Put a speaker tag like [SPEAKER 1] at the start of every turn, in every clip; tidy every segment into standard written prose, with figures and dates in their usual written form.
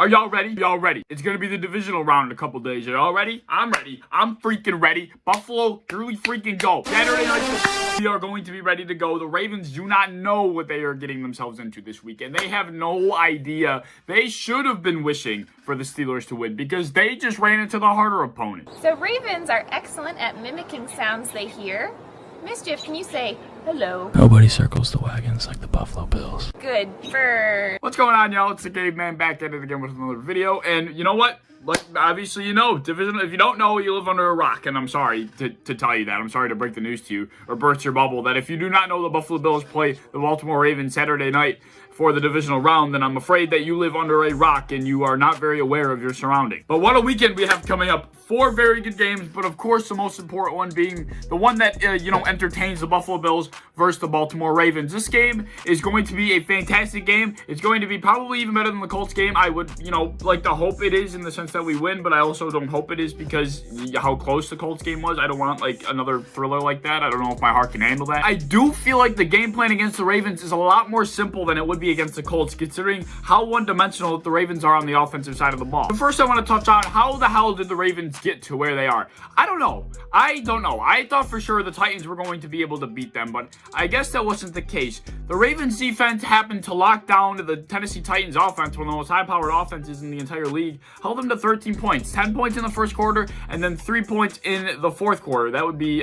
[SPEAKER 1] Are y'all ready? Y'all ready? It's gonna be the divisional round in a couple days. Are y'all ready? I'm ready. I'm freaking ready. Buffalo, here we freaking go. Saturday night, we are going to be ready to go. The Ravens do not know what they are getting themselves into this weekend. They have no idea. They should have been wishing for the Steelers to win because they just ran into the harder opponent.
[SPEAKER 2] So Ravens are excellent at mimicking sounds they hear. Mischief, can you say hello?
[SPEAKER 3] Nobody circles the wagons like the Buffalo Bills.
[SPEAKER 2] Good for...
[SPEAKER 1] What's going on, y'all? It's the Caveman back at it again with another video. And you know what? Like, obviously, you know, division. If you don't know, you live under a rock. And I'm sorry to tell you that. I'm sorry to break the news to you or burst your bubble that if you do not know the Buffalo Bills play the Baltimore Ravens Saturday night for the divisional round, then I'm afraid that you live under a rock and you are not very aware of your surroundings. But what a weekend we have coming up. 4 very good games, but of course the most important one being the one that, entertains the Buffalo Bills versus the Baltimore Ravens. This game is going to be a fantastic game. It's going to be probably even better than the Colts game. I would, like to hope it is in the sense that we win, but I also don't hope it is because how close the Colts game was. I don't want, like, another thriller like that. I don't know if my heart can handle that. I do feel like the game plan against the Ravens is a lot more simple than it would be against the Colts, considering how one-dimensional the Ravens are on the offensive side of the ball. But first, I want to touch on how the hell did the Ravens get to where they are? I don't know. I thought for sure the Titans were going to be able to beat them, but I guess that wasn't the case. The Ravens defense happened to lock down to the Tennessee Titans offense, one of the most high-powered offenses in the entire league, held them to 13 points, 10 points in the first quarter, and then 3 points in the fourth quarter. That would be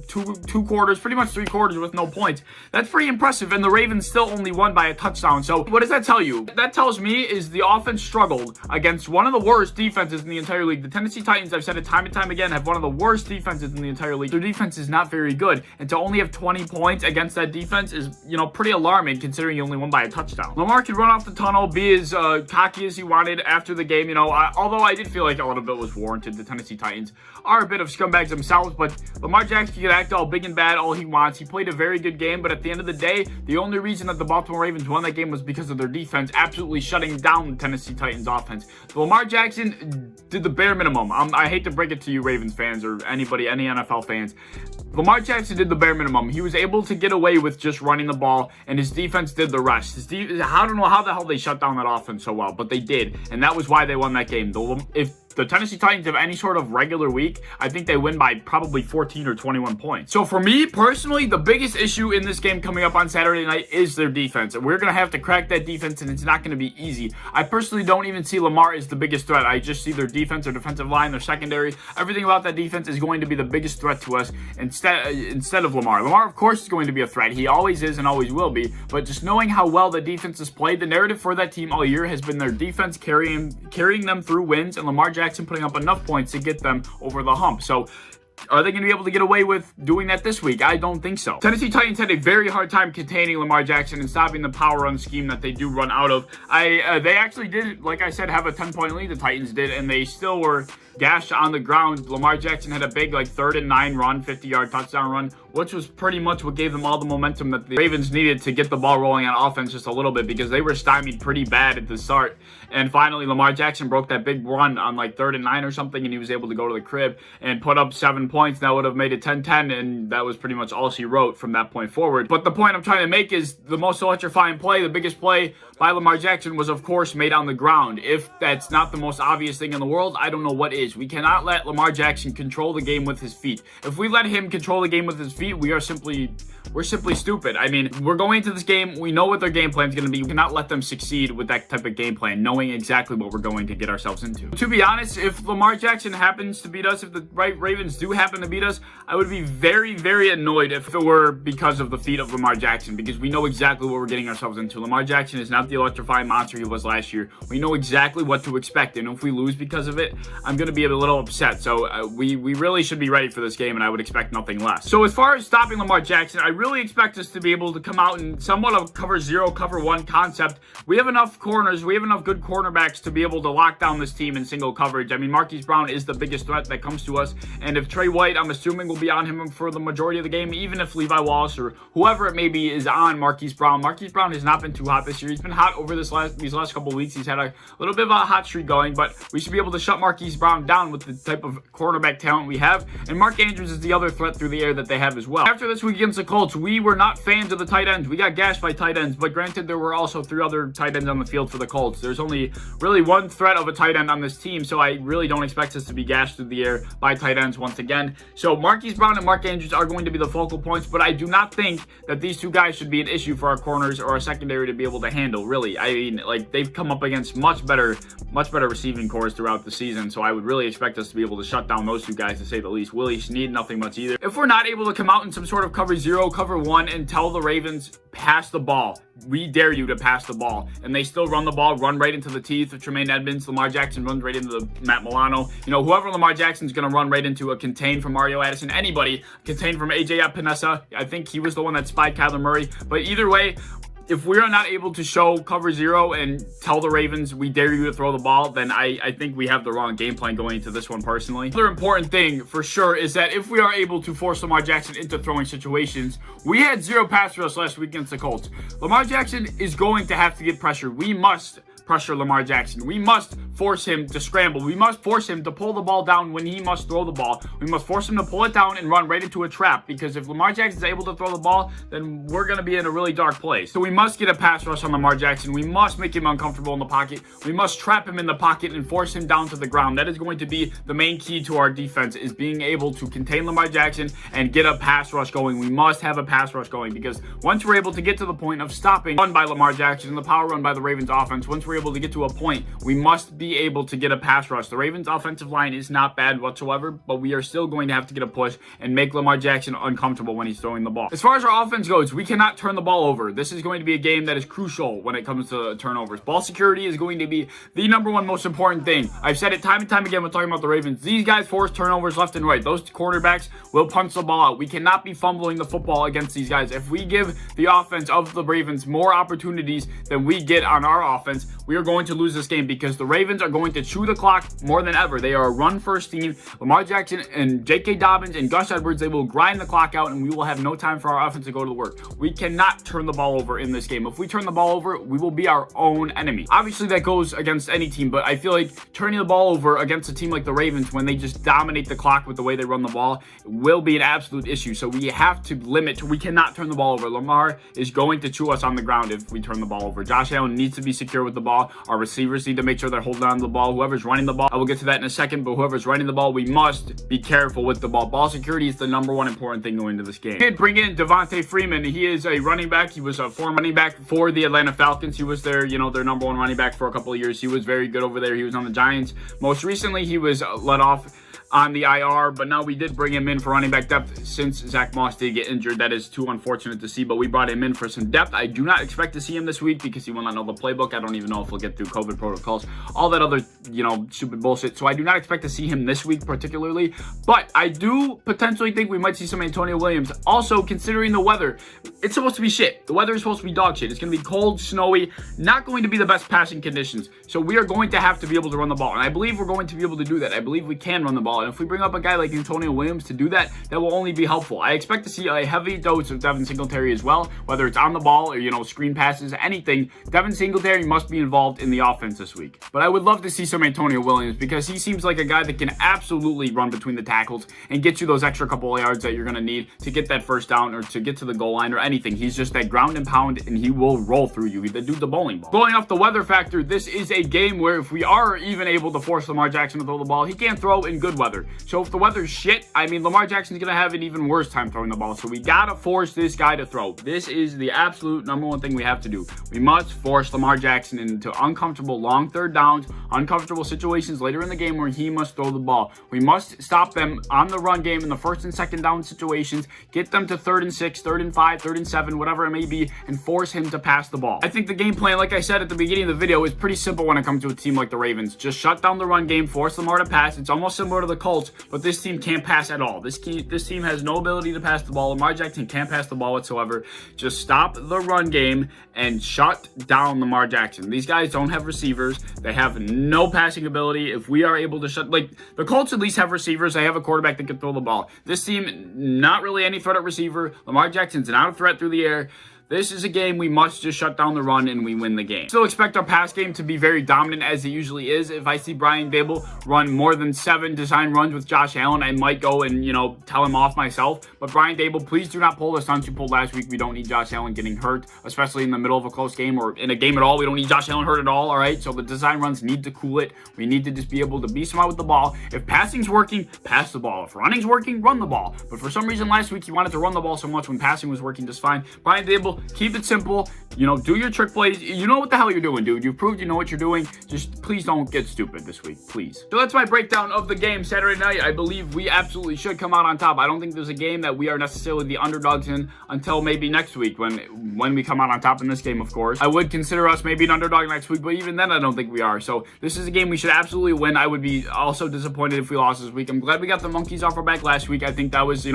[SPEAKER 1] two quarters, pretty much 3 quarters with no points. That's pretty impressive, and the Ravens still only won by a touchdown. So what does that tell you? That tells me is the offense struggled against one of the worst defenses in the entire league. The Tennessee Titans, I've said it time and time again, have one of the worst defenses in the entire league. Their defense is not very good, and to only have 20 points against that defense is, pretty alarming considering you only won by a touchdown. Lamar could run off the tunnel, be as cocky as he wanted after the game. Although I did feel like a little bit was warranted. The Tennessee Titans are a bit of scumbags themselves, but Lamar Jackson can act all big and bad all he wants. He played a very good game, but at the end of the day, the only reason that the Baltimore Ravens won that game was because of their defense absolutely shutting down the Tennessee Titans offense. So Lamar Jackson did the bare minimum. I hate to break it to you Ravens fans or any NFL fans. Lamar Jackson did the bare minimum. He was able to get away with just running the ball, and his defense did the rest. I don't know how the hell they shut down that offense so well, but they did, and that was why they won that game. If the Tennessee Titans have any sort of regular week, I think they win by probably 14 or 21 points. So for me, personally, the biggest issue in this game coming up on Saturday night is their defense. And we're going to have to crack that defense, and it's not going to be easy. I personally don't even see Lamar as the biggest threat. I just see their defense, their defensive line, their secondary. Everything about that defense is going to be the biggest threat to us instead of Lamar. Lamar, of course, is going to be a threat. He always is and always will be. But just knowing how well the defense has played, the narrative for that team all year has been their defense carrying them through wins, and Lamar Jackson putting up enough points to get them over the hump. So are they going to be able to get away with doing that this week? I don't think so. Tennessee Titans had a very hard time containing Lamar Jackson and stopping the power run scheme that they do run out of. They actually did, like I said, have a 10-point lead, the Titans did, and they still were gashed on the ground. Lamar Jackson had a big 3rd and 9 run, 50-yard touchdown run, which was pretty much what gave them all the momentum that the Ravens needed to get the ball rolling on offense just a little bit, because they were stymied pretty bad at the start. And finally, Lamar Jackson broke that big run on 3rd and 9 or something, and he was able to go to the crib and put up 7 points. That would have made it 10-10, and that was pretty much all she wrote from that point forward. But the point I'm trying to make is the most electrifying play, the biggest play by Lamar Jackson was, of course, made on the ground. If that's not the most obvious thing in the world, I don't know what is. We cannot let Lamar Jackson control the game with his feet. If we let him control the game with his feet, we're simply stupid. I mean, we're going into this game, we know what their game plan is going to be. We cannot let them succeed with that type of game plan, knowing exactly what we're going to get ourselves into. To be honest, if Lamar Jackson happens to beat us, if the Ravens do happen to beat us, I would be very, very annoyed if it were because of the feet of Lamar Jackson, because we know exactly what we're getting ourselves into. Lamar Jackson is not the electrifying monster he was last year. We know exactly what to expect, and if we lose because of it, I'm going to be a little upset. So we really should be ready for this game, and I would expect nothing less. So as far as stopping Lamar Jackson, I really expect us to be able to come out and somewhat of cover 0, cover 1 concept. We have enough corners, we have enough good cornerbacks to be able to lock down this team in single coverage. I mean, Marquise Brown is the biggest threat that comes to us, and if Trey White, I'm assuming, will be on him for the majority of the game, even if Levi Wallace or whoever it may be is on Marquise Brown. Marquise Brown has not been too hot this year. He's been hot over these last couple weeks. He's had a little bit of a hot streak going, but we should be able to shut Marquise Brown down with the type of cornerback talent we have. And Mark Andrews is the other threat through the air that they have as well. After this week against the Colts, we were not fans of the tight ends. We got gashed by tight ends, but granted, there were also 3 other tight ends on the field for the Colts. There's only really one threat of a tight end on this team, so I really don't expect us to be gashed through the air by tight ends once again. So Marquise Brown and Mark Andrews are going to be the focal points, but I do not think that these 2 guys should be an issue for our corners or our secondary to be able to handle, really. I mean, like, they've come up against much better receiving cores throughout the season, so I would really expect us to be able to shut down those 2 guys, to say the least. Willie Snead, nothing much either. If we're not able to come out in some sort of cover 0, cover 1, and tell the Ravens, pass the ball, we dare you to pass the ball, and they still run the ball, run right into the teeth of Tremaine Edmonds, Lamar Jackson runs right into the Matt Milano, you know, whoever Lamar Jackson's going to run right into, a contain from Mario Addison, anybody, contain from AJ Epinesa. I think he was the one that spied Kyler Murray, but either way, if we're not able to show cover 0 and tell the Ravens, we dare you to throw the ball, then I think we have the wrong game plan going into this one personally. Another important thing for sure is that if we are able to force Lamar Jackson into throwing situations, we had 0 pass rush last week against the Colts. Lamar Jackson is going to have to get pressure. We must pressure Lamar Jackson. We must force him to scramble. We must force him to pull the ball down when he must throw the ball. We must force him to pull it down and run right into a trap, because if Lamar Jackson is able to throw the ball, then we're going to be in a really dark place. So we must get a pass rush on Lamar Jackson. We must make him uncomfortable in the pocket. We must trap him in the pocket and force him down to the ground. That is going to be the main key to our defense, is being able to contain Lamar Jackson and get a pass rush going. We must have a pass rush going, because once we're able to get to the point of stopping run by Lamar Jackson and the power run by the Ravens offense, once we're able to get to a point, we must be able to get a pass rush. The Ravens offensive line is not bad whatsoever, but we are still going to have to get a push and make Lamar Jackson uncomfortable when he's throwing the ball. As far as our offense goes, we cannot turn the ball over. This is going to be a game that is crucial when it comes to turnovers. Ball security is going to be the #1 most important thing. I've said it time and time again when talking about the Ravens. These guys force turnovers left and right. Those quarterbacks will punch the ball out. We cannot be fumbling the football against these guys. If we give the offense of the Ravens more opportunities than we get on our offense, we are going to lose this game, because the Ravens are going to chew the clock more than ever. They are a run-first team. Lamar Jackson and J.K. Dobbins and Gus Edwards, they will grind the clock out, and we will have no time for our offense to go to work. We cannot turn the ball over in this game. If we turn the ball over, we will be our own enemy. Obviously, that goes against any team, but I feel like turning the ball over against a team like the Ravens, when they just dominate the clock with the way they run the ball, will be an absolute issue. So we have to limit. We cannot turn the ball over. Lamar is going to chew us on the ground if we turn the ball over. Josh Allen needs to be secure with the ball. Our receivers need to make sure they're holding on to the ball. Whoever's running the ball, I will get to that in a second, but whoever's running the ball, we must be careful with the ball. Ball security is the #1 important thing going into this game. We did bring in Devontae Freeman. He is a running back. He was a former running back for the Atlanta Falcons. He was their #1 running back for a couple of years. He was very good over there. He was on the Giants. Most recently, he was let off on the IR, but now we did bring him in for running back depth since Zach Moss did get injured. That is too unfortunate to see, but we brought him in for some depth. I do not expect to see him this week because he will not know the playbook. I don't even know if he'll get through COVID protocols, all that other, stupid bullshit. So I do not expect to see him this week particularly, but I do potentially think we might see some Antonio Williams. Also, considering the weather, it's supposed to be shit. The weather is supposed to be dog shit. It's going to be cold, snowy, not going to be the best passing conditions. So we are going to have to be able to run the ball, and I believe we're going to be able to do that. I believe we can run the ball. And if we bring up a guy like Antonio Williams to do that, that will only be helpful. I expect to see a heavy dose of Devin Singletary as well, whether it's on the ball or, screen passes, anything. Devin Singletary must be involved in the offense this week. But I would love to see some Antonio Williams because he seems like a guy that can absolutely run between the tackles and get you those extra couple of yards that you're going to need to get that first down or to get to the goal line or anything. He's just that ground and pound, and he will roll through you. The dude's a bowling ball. Going off the weather factor, this is a game where if we are even able to force Lamar Jackson to throw the ball, he can't throw in good weather. So if the weather's shit, Lamar Jackson's going to have an even worse time throwing the ball. So we got to force this guy to throw. This is the absolute #1 thing we have to do. We must force Lamar Jackson into uncomfortable long third downs, uncomfortable situations later in the game where he must throw the ball. We must stop them on the run game in the first and second down situations, get them to 3rd and 6, 3rd and 5, 3rd and 7, whatever it may be, and force him to pass the ball. I think the game plan, like I said at the beginning of the video, is pretty simple when it comes to a team like the Ravens. Just shut down the run game, force Lamar to pass. It's almost similar to the Colts, but this team can't pass at all. This team has no ability to pass the ball. Lamar Jackson can't pass the ball whatsoever. Just stop the run game and shut down Lamar Jackson. These guys don't have receivers. They have no passing ability. If we are able to shut, like, the Colts at least have receivers. They have a quarterback that can throw the ball. This team, not really any threat at receiver. Lamar Jackson's not a threat through the air. This is a game we must just shut down the run and we win the game. Still expect our pass game to be very dominant as it usually is. If I see Brian Dable run more than 7 design runs with Josh Allen, I might go and, tell him off myself. But Brian Dable, please do not pull the stunts you pulled last week. We don't need Josh Allen getting hurt, especially in the middle of a close game or in a game at all. We don't need Josh Allen hurt at all, all right? So the design runs need to cool it. We need to just be able to be smart with the ball. If passing's working, pass the ball. If running's working, run the ball. But for some reason last week, he wanted to run the ball so much when passing was working just fine. Brian Dable, keep it simple. Do your trick plays. You know what the hell you're doing, dude. You proved you know what you're doing. Just please don't get stupid this week, please. So that's my breakdown of the game Saturday night. I believe we absolutely should come out on top. I don't think there's a game that we are necessarily the underdogs in until maybe next week when we come out on top in this game, of course. I would consider us maybe an underdog next week, but even then I don't think we are. So this is a game we should absolutely win. I would be also disappointed if we lost this week. I'm glad we got the monkeys off our back last week. I think that was,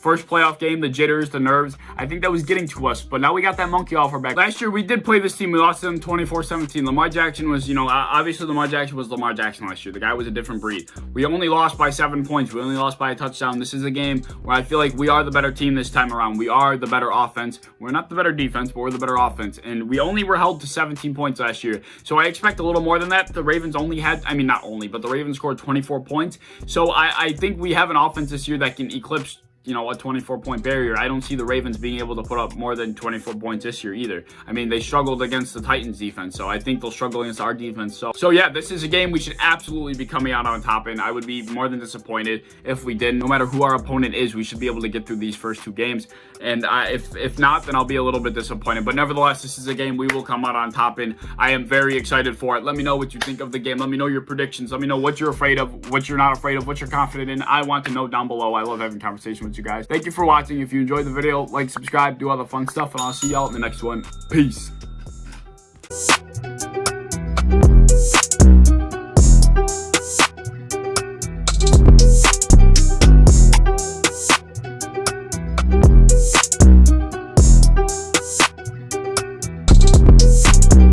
[SPEAKER 1] first playoff game, the jitters, the nerves. I think that was getting to us, but now we got that monkey off our back. Last year, we did play this team. We lost them 24-17. Lamar Jackson was, obviously Lamar Jackson was Lamar Jackson last year. The guy was a different breed. We only lost by 7 points. We only lost by a touchdown. This is a game where I feel like we are the better team this time around. We are the better offense. We're not the better defense, but we're the better offense. And we only were held to 17 points last year. So I expect a little more than that. The Ravens only had, not only, but the Ravens scored 24 points. So I think we have an offense this year that can eclipse a 24-point barrier. I don't see the Ravens being able to put up more than 24 points this year either. They struggled against the Titans defense, so I think they'll struggle against our defense. So yeah, this is a game we should absolutely be coming out on top in. I would be more than disappointed if we didn't. No matter who our opponent is, we should be able to get through these first 2 games. And if not, then I'll be a little bit disappointed. But nevertheless, this is a game we will come out on top in. I am very excited for it. Let me know what you think of the game. Let me know your predictions. Let me know what you're afraid of, what you're not afraid of, what you're confident in. I want to know down below. I love having conversation with you guys. Thank you for watching. If you enjoyed the video, like, subscribe, do all the fun stuff, and I'll see y'all in the next one. Peace.